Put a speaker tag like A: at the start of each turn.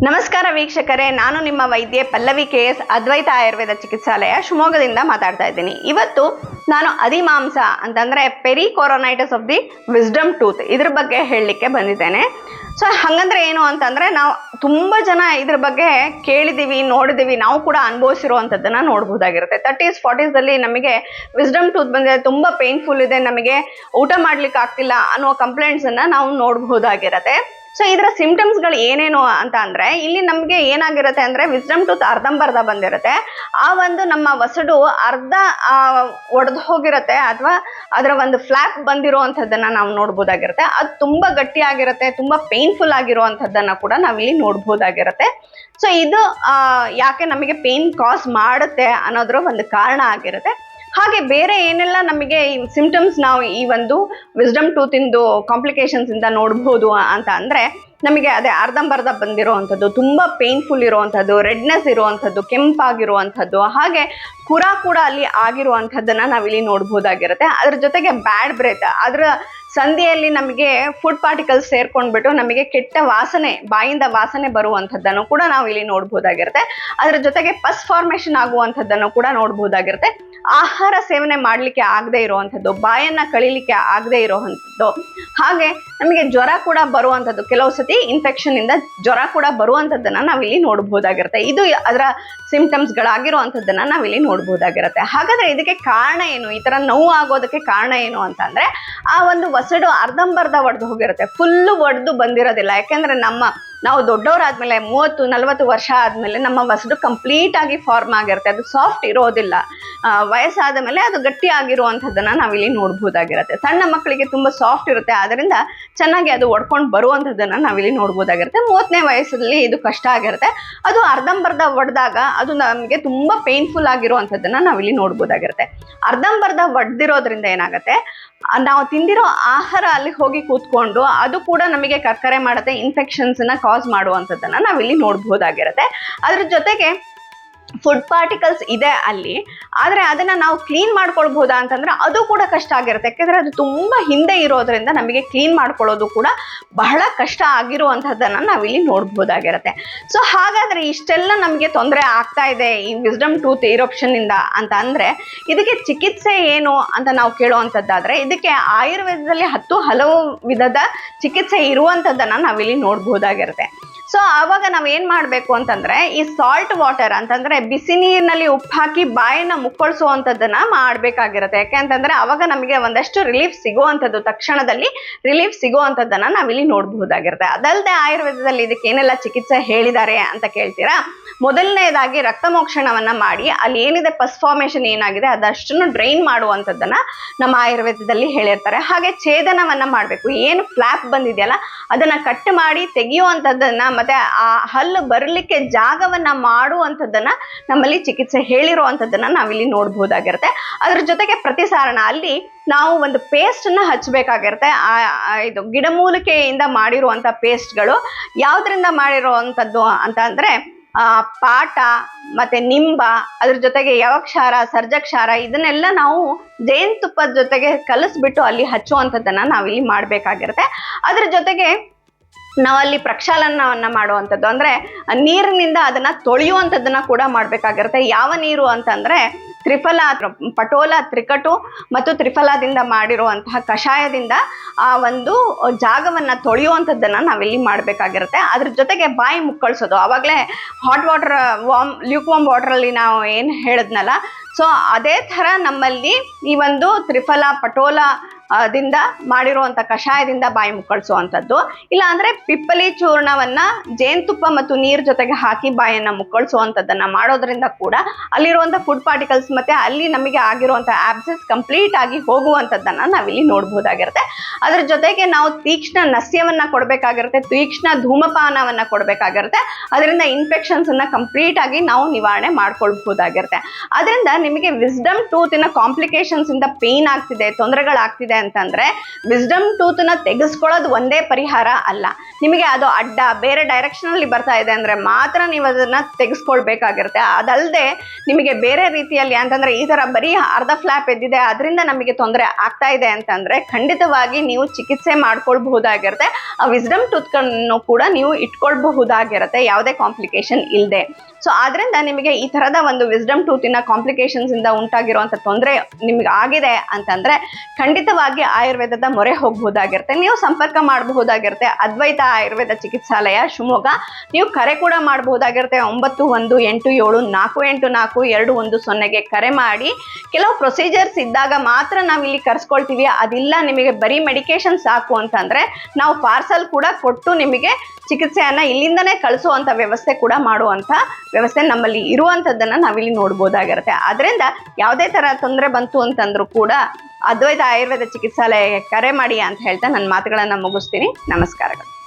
A: ನಮಸ್ಕಾರ ವೀಕ್ಷಕರೇ, ನಾನು ನಿಮ್ಮ ವೈದ್ಯೆ ಪಲ್ಲವಿ KS ಅದ್ವೈತ ಆಯುರ್ವೇದ ಚಿಕಿತ್ಸಾಲಯ ಶಿವಮೊಗ್ಗದಿಂದ ಮಾತಾಡ್ತಾ ಇದ್ದೀನಿ. ಇವತ್ತು ನಾನು ಅಧಿಮಾಂಸ ಅಂತಂದರೆ ಪೆರಿಕೊರೊನೈಟಿಸ್ ಆಫ್ ದಿ ವಿಸ್ಡಮ್ ಟೂತ್ ಇದ್ರ ಬಗ್ಗೆ ಹೇಳಲಿಕ್ಕೆ ಬಂದಿದ್ದೇನೆ. ಸೊ ಹಾಗಂದ್ರೆ ಏನು ಅಂತಂದರೆ, ನಾವು ತುಂಬ ಜನ ಇದ್ರ ಬಗ್ಗೆ ಕೇಳಿದ್ದೀವಿ, ನೋಡಿದ್ದೀವಿ, ನಾವು ಕೂಡ ಅನುಭವಿಸಿರುವಂಥದ್ದನ್ನು ನೋಡ್ಬೋದಾಗಿರುತ್ತೆ. 30s 40sದಲ್ಲಿ ನಮಗೆ ವಿಸ್ಡಮ್ ಟೂತ್ ಬಂದರೆ ತುಂಬ ಪೇನ್ಫುಲ್ ಇದೆ, ನಮಗೆ ಊಟ ಮಾಡ್ಲಿಕ್ಕೆ ಆಗ್ತಿಲ್ಲ ಅನ್ನೋ ಕಂಪ್ಲೇಂಟ್ಸನ್ನು ನಾವು ನೋಡ್ಬೋದಾಗಿರುತ್ತೆ. ಸೊ ಇದರ ಸಿಂಪ್ಟಮ್ಸ್ಗಳು ಏನೇನು ಅಂತ ಅಂದರೆ, ಇಲ್ಲಿ ನಮಗೆ ಏನಾಗಿರುತ್ತೆ ಅಂದರೆ ವಿಸ್ಡಮ್ ಟೂತ್ ಅರ್ಧಂಬರ್ಧ ಬಂದಿರುತ್ತೆ. ಆ ಒಂದು ನಮ್ಮ ವಸಡು ಅರ್ಧ ಒಡೆದು ಹೋಗಿರುತ್ತೆ ಅಥವಾ ಅದರ ಒಂದು ಫ್ಲ್ಯಾಪ್ ಬಂದಿರುವಂಥದ್ದನ್ನು ನಾವು ನೋಡ್ಬೋದಾಗಿರುತ್ತೆ. ಅದು ತುಂಬ ಗಟ್ಟಿಯಾಗಿರುತ್ತೆ, ತುಂಬ ಪೇನ್ಫುಲ್ ಆಗಿರುವಂಥದ್ದನ್ನು ಕೂಡ ನಾವಿಲ್ಲಿ ನೋಡ್ಬೋದಾಗಿರುತ್ತೆ. ಸೊ ಇದು ಯಾಕೆ ನಮಗೆ ಪೇನ್ ಕಾಸ್ ಮಾಡುತ್ತೆ ಅನ್ನೋದ್ರ ಒಂದು ಕಾರಣ ಆಗಿರುತ್ತೆ. ಹಾಗೆ ಬೇರೆ ಏನೆಲ್ಲ ನಮಗೆ ಈ ಸಿಂಪ್ಟಮ್ಸ್ ನಾವು ಈ ಒಂದು ವಿಸ್ಡಮ್ ಟೂತಿಂದು ಕಾಂಪ್ಲಿಕೇಶನ್ಸ್ ಇಂದ ನೋಡ್ಬೋದು ಅಂತ ಅಂದರೆ, ನಮಗೆ ಅದೇ ಅರ್ಧಂಬರ್ಧ ಬಂದಿರುವಂಥದ್ದು, ತುಂಬ ಪೇನ್ಫುಲ್ ಇರುವಂಥದ್ದು, ರೆಡ್ನೆಸ್ ಇರುವಂಥದ್ದು, ಕೆಂಪಾಗಿರುವಂಥದ್ದು, ಹಾಗೆ ಕುರ ಕೂಡ ಅಲ್ಲಿ ಆಗಿರುವಂಥದ್ದನ್ನು ನಾವಿಲ್ಲಿ ನೋಡ್ಬೋದಾಗಿರುತ್ತೆ. ಅದ್ರ ಜೊತೆಗೆ ಬ್ಯಾಡ್ ಬ್ರೆತ್, ಅದರ ಸಂಧಿಯಲ್ಲಿ ನಮಗೆ ಫುಡ್ ಪಾರ್ಟಿಕಲ್ಸ್ ಸೇರ್ಕೊಂಡ್ಬಿಟ್ಟು ನಮಗೆ ಕೆಟ್ಟ ವಾಸನೆ, ಬಾಯಿಂದ ವಾಸನೆ ಬರುವಂಥದ್ದನ್ನು ಕೂಡ ನಾವು ಇಲ್ಲಿ ನೋಡ್ಬೋದಾಗಿರುತ್ತೆ. ಅದರ ಜೊತೆಗೆ ಪಸ್ ಫಾರ್ಮೇಷನ್ ಆಗುವಂಥದ್ದನ್ನು ಕೂಡ ನೋಡ್ಬೋದಾಗಿರುತ್ತೆ. ಆಹಾರ ಸೇವನೆ ಮಾಡಲಿಕ್ಕೆ ಆಗದೆ ಇರುವಂಥದ್ದು, ಬಾಯನ್ನು ಕಳೀಲಿಕ್ಕೆ ಆಗದೆ ಇರುವಂಥದ್ದು, ಹಾಗೆ ನಮಗೆ ಜ್ವರ ಕೂಡ ಬರುವಂಥದ್ದು, ಕೆಲವು ಸತಿ ಇನ್ಫೆಕ್ಷನಿಂದ ಜ್ವರ ಕೂಡ ಬರುವಂಥದ್ದನ್ನು ನಾವಿಲ್ಲಿ ನೋಡ್ಬೋದಾಗಿರುತ್ತೆ. ಇದು ಅದರ ಸಿಂಪ್ಟಮ್ಸ್ಗಳಾಗಿರುವಂಥದ್ದನ್ನು ನಾವಿಲ್ಲಿ ನೋಡ್ಬೋದಾಗಿರುತ್ತೆ. ಹಾಗಾದರೆ ಇದಕ್ಕೆ ಕಾರಣ ಏನು, ಈ ಥರ ನೋವು ಆಗೋದಕ್ಕೆ ಕಾರಣ ಏನು ಅಂತಂದರೆ, ಆ ಒಂದು ವಸಡು ಅರ್ಧಂಬರ್ಧ ಒಡೆದು ಹೋಗಿರುತ್ತೆ, ಫುಲ್ಲು ಒಡೆದು ಬಂದಿರೋದಿಲ್ಲ. ಯಾಕೆಂದರೆ ನಾವು ದೊಡ್ಡವರಾದ್ಮೇಲೆ 30-40 ವರ್ಷ ಆದಮೇಲೆ ನಮ್ಮ ವಸಡು ಕಂಪ್ಲೀಟ್ ಆಗಿ ಫಾರ್ಮ್ ಆಗಿರುತ್ತೆ, ಅದು ಸಾಫ್ಟ್ ಇರೋದಿಲ್ಲ. ವಯಸ್ಸಾದ ಮೇಲೆ ಅದು ಗಟ್ಟಿ ಆಗಿರುವಂಥದ್ದನ್ನು ನಾವಿಲ್ಲಿ ನೋಡ್ಬೋದಾಗಿರುತ್ತೆ. ಸಣ್ಣ ಮಕ್ಕಳಿಗೆ ತುಂಬ ಸಾಫ್ಟ್ ಇರುತ್ತೆ, ಅದರಿಂದ ಚೆನ್ನಾಗಿ ಅದು ಒಡ್ಕೊಂಡು ಬರುವಂಥದ್ದನ್ನು ನಾವಿಲ್ಲಿ ನೋಡ್ಬೋದಾಗಿರುತ್ತೆ. 30ನೇ ವಯಸ್ಸಲ್ಲಿ ಇದು ಕಷ್ಟ ಆಗಿರುತ್ತೆ. ಅದು ಅರ್ಧಂಬರ್ಧ ಒಡೆದಾಗ ಅದು ನಮಗೆ ತುಂಬ ಪೇನ್ಫುಲ್ ಆಗಿರುವಂಥದ್ದನ್ನು ನಾವಿಲ್ಲಿ ನೋಡ್ಬೋದಾಗಿರುತ್ತೆ. ಅರ್ಧಂಬರ್ಧ ಒಡೆದಿರೋದ್ರಿಂದ ಏನಾಗುತ್ತೆ, ನಾವು ತಿಂದಿರೋ ಆಹಾರ ಅಲ್ಲಿ ಹೋಗಿ ಕೂತ್ಕೊಂಡು ಅದು ಕೂಡ ನಮಗೆ ಕರ್ಕರೆ ಮಾಡುತ್ತೆ, ಇನ್ಫೆಕ್ಷನ್ಸನ್ನ ಕಾಸ್ ಮಾಡುವಂಥದ್ದನ್ನು ನಾವಿಲ್ಲಿ ನೋಡ್ಬೋದಾಗಿರುತ್ತೆ. ಅದ್ರ ಜೊತೆಗೆ ಫುಡ್ ಪಾರ್ಟಿಕಲ್ಸ್ ಇದೆ ಅಲ್ಲಿ, ಆದರೆ ಅದನ್ನು ನಾವು ಕ್ಲೀನ್ ಮಾಡ್ಕೊಳ್ಬೋದಾ ಅಂತಂದರೆ ಅದು ಕೂಡ ಕಷ್ಟ ಆಗಿರುತ್ತೆ. ಯಾಕೆಂದರೆ ಅದು ತುಂಬ ಹಿಂದೆ ಇರೋದ್ರಿಂದ ನಮಗೆ ಕ್ಲೀನ್ ಮಾಡ್ಕೊಳ್ಳೋದು ಕೂಡ ಬಹಳ ಕಷ್ಟ ಆಗಿರುವಂಥದ್ದನ್ನು ನಾವಿಲ್ಲಿ ನೋಡ್ಬೋದಾಗಿರುತ್ತೆ. ಸೊ ಹಾಗಾದರೆ ಇಷ್ಟೆಲ್ಲ ನಮಗೆ ತೊಂದರೆ ಆಗ್ತಾ ಇದೆ ಈ ವಿಸ್ಡಮ್ ಟೂತ್ ಇರಪ್ಷನ್ನಿಂದ ಅಂತ ಅಂದರೆ, ಇದಕ್ಕೆ ಚಿಕಿತ್ಸೆ ಏನು ಅಂತ ನಾವು ಕೇಳುವಂಥದ್ದಾದರೆ, ಇದಕ್ಕೆ ಆಯುರ್ವೇದದಲ್ಲಿ ಹಲವು ವಿಧದ ಚಿಕಿತ್ಸೆ ಇರುವಂಥದ್ದನ್ನು ನಾವಿಲ್ಲಿ ನೋಡ್ಬೋದಾಗಿರುತ್ತೆ. ಸೊ ಆವಾಗ ನಾವು ಏನು ಮಾಡಬೇಕು ಅಂತಂದರೆ, ಈ ಸಾಲ್ಟ್ ವಾಟರ್ ಅಂತಂದರೆ ಬಿಸಿ ನೀರಿನಲ್ಲಿ ಉಪ್ಪು ಹಾಕಿ ಬಾಯನ್ನು ಮುಕ್ಕೊಳಿಸುವಂಥದ್ದನ್ನು ಮಾಡಬೇಕಾಗಿರುತ್ತೆ. ಯಾಕೆ ಅಂತಂದರೆ ಆವಾಗ ನಮಗೆ ಒಂದಷ್ಟು ರಿಲೀಫ್ ಸಿಗುವಂಥದ್ದು, ತಕ್ಷಣದಲ್ಲಿ ರಿಲೀಫ್ ಸಿಗುವಂಥದ್ದನ್ನು ನಾವಿಲ್ಲಿ ನೋಡಬಹುದಾಗಿರುತ್ತೆ. ಅದಲ್ಲದೆ ಆಯುರ್ವೇದದಲ್ಲಿ ಇದಕ್ಕೆ ಏನೆಲ್ಲ ಚಿಕಿತ್ಸೆ ಹೇಳಿದ್ದಾರೆ ಅಂತ ಕೇಳ್ತೀರಾ. ಮೊದಲನೇದಾಗಿ ರಕ್ತಮೋಕ್ಷಣವನ್ನು ಮಾಡಿ ಅಲ್ಲಿ ಏನಿದೆ ಪಸ್ ಫಾರ್ಮೇಷನ್ ಏನಾಗಿದೆ ಅದಷ್ಟನ್ನು ಡ್ರೈನ್ ಮಾಡುವಂಥದ್ದನ್ನು ನಮ್ಮ ಆಯುರ್ವೇದದಲ್ಲಿ ಹೇಳಿರ್ತಾರೆ. ಹಾಗೆ ಛೇದನವನ್ನು ಮಾಡಬೇಕು, ಏನು ಫ್ಲ್ಯಾಪ್ ಬಂದಿದೆಯಲ್ಲ ಅದನ್ನು ಕಟ್ ಮಾಡಿ ತೆಗೆಯುವಂಥದ್ದನ್ನು, ಮತ್ತು ಆ ಹಲ್ಲು ಬರಲಿಕ್ಕೆ ಜಾಗವನ್ನು ಮಾಡುವಂಥದ್ದನ್ನು ನಮ್ಮಲ್ಲಿ ಚಿಕಿತ್ಸೆ ಹೇಳಿರುವಂಥದ್ದನ್ನು ನಾವಿಲ್ಲಿ ನೋಡ್ಬೋದಾಗಿರುತ್ತೆ. ಅದ್ರ ಜೊತೆಗೆ ಪ್ರತಿಸಾರಣ, ಅಲ್ಲಿ ನಾವು ಒಂದು ಪೇಸ್ಟನ್ನು ಹಚ್ಚಬೇಕಾಗಿರುತ್ತೆ. ಇದು ಗಿಡಮೂಲಿಕೆಯಿಂದ ಮಾಡಿರುವಂಥ ಪೇಸ್ಟ್ಗಳು ಯಾವುದರಿಂದ ಮಾಡಿರುವಂಥದ್ದು ಅಂತ ಅಂದರೆ, ಪಾಟ ಮತ್ತು ನಿಂಬ, ಅದ್ರ ಜೊತೆಗೆ ಯವಕ್ಷಾರ, ಸರ್ಜಕ್ಷಾರ, ಇದನ್ನೆಲ್ಲ ನಾವು ಜೇನುತುಪ್ಪದ ಜೊತೆಗೆ ಕಲಿಸ್ಬಿಟ್ಟು ಅಲ್ಲಿ ಹಚ್ಚುವಂಥದ್ದನ್ನು ನಾವಿಲ್ಲಿ ಮಾಡಬೇಕಾಗಿರುತ್ತೆ. ಅದ್ರ ಜೊತೆಗೆ ನಾವಲ್ಲಿ ಪ್ರಕ್ಷಾಲನವನ್ನು ಮಾಡುವಂಥದ್ದು, ಅಂದರೆ ನೀರಿನಿಂದ ಅದನ್ನು ತೊಳೆಯುವಂಥದ್ದನ್ನು ಕೂಡ ಮಾಡಬೇಕಾಗಿರುತ್ತೆ. ಯಾವ ನೀರು ಅಂತಂದರೆ ತ್ರಿಫಲ, ಪಟೋಲ, ತ್ರಿಕಟು ಮತ್ತು ತ್ರಿಫಲದಿಂದ ಮಾಡಿರುವಂತಹ ಕಷಾಯದಿಂದ ಆ ಒಂದು ಜಾಗವನ್ನು ತೊಳೆಯುವಂಥದ್ದನ್ನು ನಾವಿಲ್ಲಿ ಮಾಡಬೇಕಾಗಿರುತ್ತೆ. ಅದ್ರ ಜೊತೆಗೆ ಬಾಯಿ ಮುಕ್ಕಳಿಸೋದು, ಆವಾಗಲೇ ಹಾಟ್ ವಾಟರ್, ಲ್ಯೂಕ್ ವಾರ್ಮ್ ವಾಟ್ರಲ್ಲಿ ನಾವು ಏನು ಹೇಳಿದ್ನಲ್ಲ, ಸೊ ಅದೇ ಥರ ನಮ್ಮಲ್ಲಿ ಈ ಒಂದು ತ್ರಿಫಲ, ಪಟೋಲ ದಿಂದ ಮಾಡಿರುವಂಥ ಕಷಾಯದಿಂದ ಬಾಯಿ ಮುಕ್ಕಳಿಸುವಂಥದ್ದು, ಇಲ್ಲ ಅಂದರೆ ಪಿಪ್ಪಲಿ ಚೂರ್ಣವನ್ನು ಜೇನುತುಪ್ಪ ಮತ್ತು ನೀರು ಜೊತೆಗೆ ಹಾಕಿ ಬಾಯನ್ನು ಮುಕ್ಕಳಿಸುವಂಥದ್ದನ್ನು ಮಾಡೋದ್ರಿಂದ ಕೂಡ ಅಲ್ಲಿರುವಂಥ ಫುಡ್ ಪಾರ್ಟಿಕಲ್ಸ್ ಮತ್ತು ಅಲ್ಲಿ ನಮಗೆ ಆಗಿರುವಂಥ ಆಬ್ಸೆಸ್ ಕಂಪ್ಲೀಟ್ ಆಗಿ ಹೋಗುವಂಥದ್ದನ್ನು ನಾವಿಲ್ಲಿ ನೋಡ್ಬೋದಾಗಿರುತ್ತೆ. ಅದ್ರ ಜೊತೆಗೆ ನಾವು ತೀಕ್ಷ್ಣ ನಸ್ಯವನ್ನು ಕೊಡಬೇಕಾಗಿರುತ್ತೆ, ತೀಕ್ಷ್ಣ ಧೂಮಪಾನವನ್ನು ಕೊಡಬೇಕಾಗಿರುತ್ತೆ. ಅದರಿಂದ ಇನ್ಫೆಕ್ಷನ್ಸನ್ನು ಕಂಪ್ಲೀಟ್ ಆಗಿ ನಾವು ನಿವಾರಣೆ ಮಾಡ್ಕೊಳ್ಬೋದಾಗಿರುತ್ತೆ. ಅದರಿಂದ ನಿಮಗೆ ವಿಸ್ಡಮ್ ಟೂತಿನ ಕಾಂಪ್ಲಿಕೇಶನ್ಸಿಂದ ಪೇಯ್ನ್ ಆಗ್ತಿದೆ, ತೊಂದರೆಗಳಾಗ್ತಿದೆ ಏನಾಗಿದೆ ಅಂತಂದ್ರೆ ವಿಸ್ಡಮ್ ಟೂತ್ನ ತೆಗೆಸ್ಕೊಳ್ಳೋದು ಒಂದೇ ಪರಿಹಾರ ಅಲ್ಲ. ನಿಮಗೆ ಅದು ಅಡ್ಡ ಬೇರೆ ಡೈರೆಕ್ಷನ್ ಅಲ್ಲಿ ಬರ್ತಾ ಇದೆ ಅಂದ್ರೆ ಮಾತ್ರ ನೀವು ಅದನ್ನ ತೆಗೆಸ್ಕೊಳ್ಬೇಕಾಗಿರುತ್ತೆ. ಅದಲ್ಲದೆ ನಿಮಗೆ ಬೇರೆ ರೀತಿಯಲ್ಲಿ ಅಂತಂದ್ರೆ ಈ ತರ ಬರೀ ಅರ್ಧ ಫ್ಲಾಪ್ ಎದ್ದಿದೆ ಅದರಿಂದ ನಮಗೆ ತೊಂದರೆ ಆಗ್ತಾ ಇದೆ ಅಂತಂದ್ರೆ ಖಂಡಿತವಾಗಿ ನೀವು ಚಿಕಿತ್ಸೆ ಮಾಡ್ಕೊಳ್ಬಹುದಾಗಿರುತ್ತೆ. ಆ ವಿಸ್ಡಮ್ ಟೂತ್ ಕೂಡ ನೀವು ಇಟ್ಕೊಳ್ಬಹುದಾಗಿರುತ್ತೆ ಯಾವುದೇ ಕಾಂಪ್ಲಿಕೇಶನ್ ಇಲ್ಲದೆ. ಸೊ ಆದ್ರಿಂದ ನಿಮಗೆ ಈ ತರದ ಒಂದು ವಿಸ್ಡಮ್ ಟೂತಿನ ಕಾಂಪ್ಲಿಕೇಶನ್ಸ್ ಇಂದ ಉಂಟಾಗಿರುವಂತ ತೊಂದರೆ ನಿಮ್ಗೆ ಆಗಿದೆ ಅಂತಂದ್ರೆ ಖಂಡಿತವಾಗಿ ಆಯುರ್ವೇದದ ಮೊರೆ ಹೋಗಬಹುದಾಗಿರುತ್ತೆ. ನೀವು ಸಂಪರ್ಕ ಮಾಡಬಹುದಾಗಿರುತ್ತೆ ಅದ್ವೈತ ಆಯುರ್ವೇದ ಚಿಕಿತ್ಸಾಲಯ ಶಿವಮೊಗ್ಗ. ನೀವು ಕರೆ ಕೂಡ ಮಾಡಬಹುದಾಗಿರುತ್ತೆ 9184844210 ಕರೆ ಮಾಡಿ. ಕೆಲವು ಪ್ರೊಸೀಜರ್ಸ್ ಇದ್ದಾಗ ಮಾತ್ರ ನಾವು ಇಲ್ಲಿ ಕರ್ಸ್ಕೊಳ್ತೀವಿ. ಅದಿಲ್ಲ ನಿಮಗೆ ಬರೀ ಮೆಡಿಕೇಶನ್ ಸಾಕು ಅಂತಂದ್ರೆ ನಾವು ಪಾರ್ಸಲ್ ಕೂಡ ಕೊಟ್ಟು ನಿಮಗೆ ಚಿಕಿತ್ಸೆಯನ್ನ ಇಲ್ಲಿಂದನೇ ಕಳಿಸುವಂತ ವ್ಯವಸ್ಥೆ ಕೂಡ ಮಾಡುವಂತ ವ್ಯವಸ್ಥೆ ನಮ್ಮಲ್ಲಿ ಇರುವಂತದ್ದನ್ನ ನಾವಿಲ್ಲಿ ನೋಡ್ಬೋದಾಗಿರುತ್ತೆ. ಆದ್ರಿಂದ ಯಾವುದೇ ತರ ತೊಂದರೆ ಬಂತು ಅಂತಂದ್ರೂ ಕೂಡ ಅದ್ವೈತ ಆಯುರ್ವೇದ ಚಿಕಿತ್ಸಾಲಯಕ್ಕೆ ಕರೆ ಮಾಡಿ ಅಂತ ಹೇಳ್ತಾ ನನ್ನ ಮಾತುಗಳನ್ನ ಮುಗಿಸ್ತೀನಿ. ನಮಸ್ಕಾರಗಳು.